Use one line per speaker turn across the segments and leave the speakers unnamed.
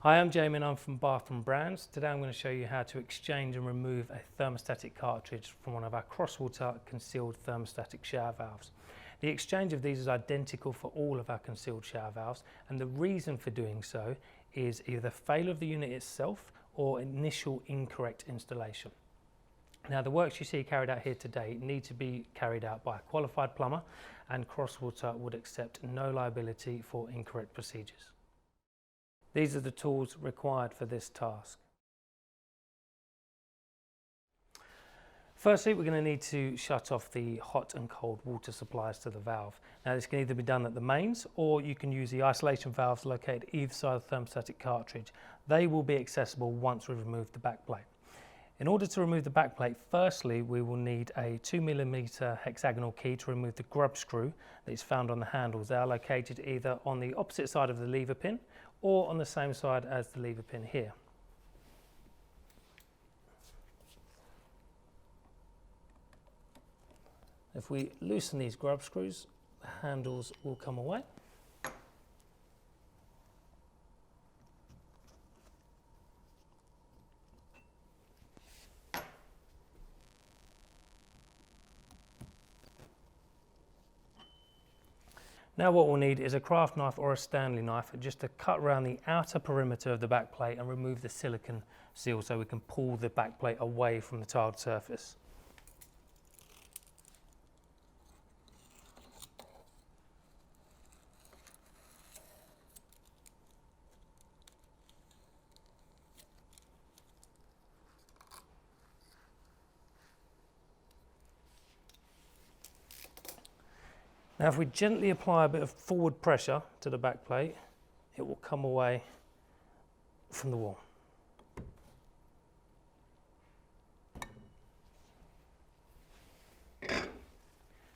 Hi, I'm Jamie and I'm from Bathroom Brands. Today I'm going to show you how to exchange and remove a thermostatic cartridge from one of our cross-water concealed thermostatic shower valves. The exchange of these is identical for all of our concealed shower valves, and the reason for doing so is either failure of the unit itself or initial incorrect installation. Now, the works you see carried out here today need to be carried out by a qualified plumber, and Crosswater would accept no liability for incorrect procedures. These are the tools required for this task. Firstly, we're going to need to shut off the hot and cold water supplies to the valve. Now, this can either be done at the mains, or you can use the isolation valves located either side of the thermostatic cartridge. They will be accessible once we've removed the backplate. In order to remove the backplate, firstly we will need a 2mm hexagonal key to remove the grub screw that is found on the handles. They are located either on the opposite side of the lever pin or on the same side as the lever pin here. If we loosen these grub screws, the handles will come away. Now what we'll need is a craft knife or a Stanley knife just to cut around the outer perimeter of the backplate and remove the silicone seal so we can pull the backplate away from the tiled surface. Now, if we gently apply a bit of forward pressure to the backplate, it will come away from the wall.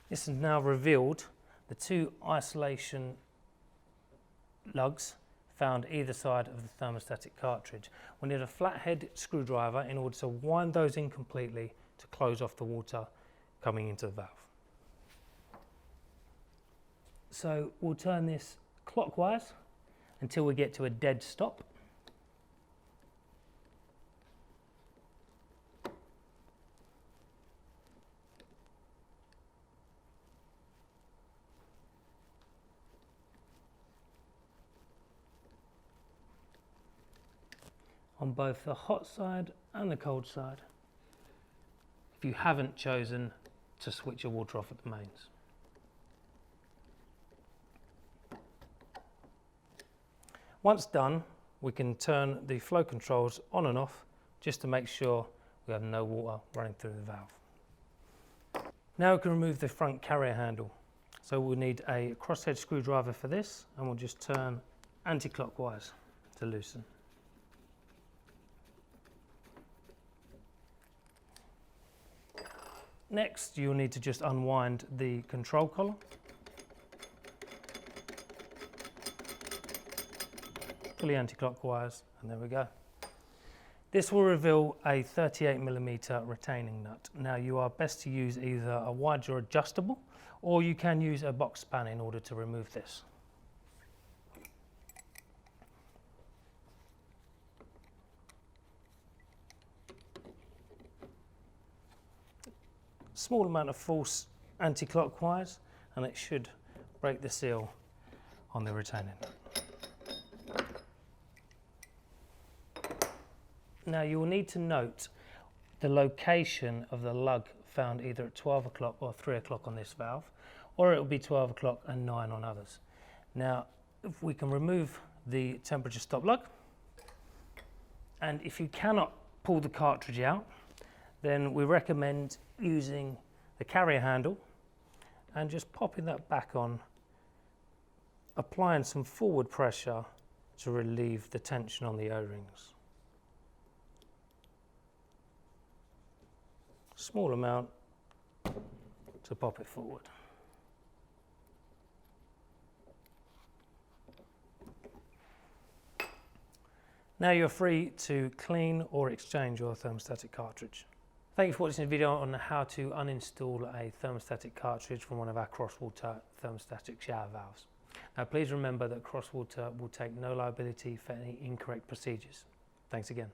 This has now revealed the two isolation lugs found either side of the thermostatic cartridge. We need a flathead screwdriver in order to wind those in completely to close off the water coming into the valve. So we'll turn this clockwise until we get to a dead stop. On both the hot side and the cold side, if you haven't chosen to switch your water off at the mains. Once done, we can turn the flow controls on and off just to make sure we have no water running through the valve. Now we can remove the front carrier handle. So we'll need a crosshead screwdriver for this, and we'll just turn anti-clockwise to loosen. Next, you'll need to just unwind the control collar. Fully anti-clockwise, and there we go. This will reveal a 38mm retaining nut. Now, you are best to use either a wide jaw adjustable, or you can use a box span in order to remove this. Small amount of force anti-clockwise, and it should break the seal on the retaining nut. Now, you will need to note the location of the lug found either at 12 o'clock or 3 o'clock on this valve, or it will be 12 o'clock and 9 on others. Now, if we can remove the temperature stop lug, and if you cannot pull the cartridge out, then we recommend using the carrier handle and just popping that back on, applying some forward pressure to relieve the tension on the O-rings. Small amount to pop it forward. Now you're free to clean or exchange your thermostatic cartridge. Thank you for watching the video on how to uninstall a thermostatic cartridge from one of our cross-water thermostatic shower valves. Now please remember that Crosswater will take no liability for any incorrect procedures. Thanks again.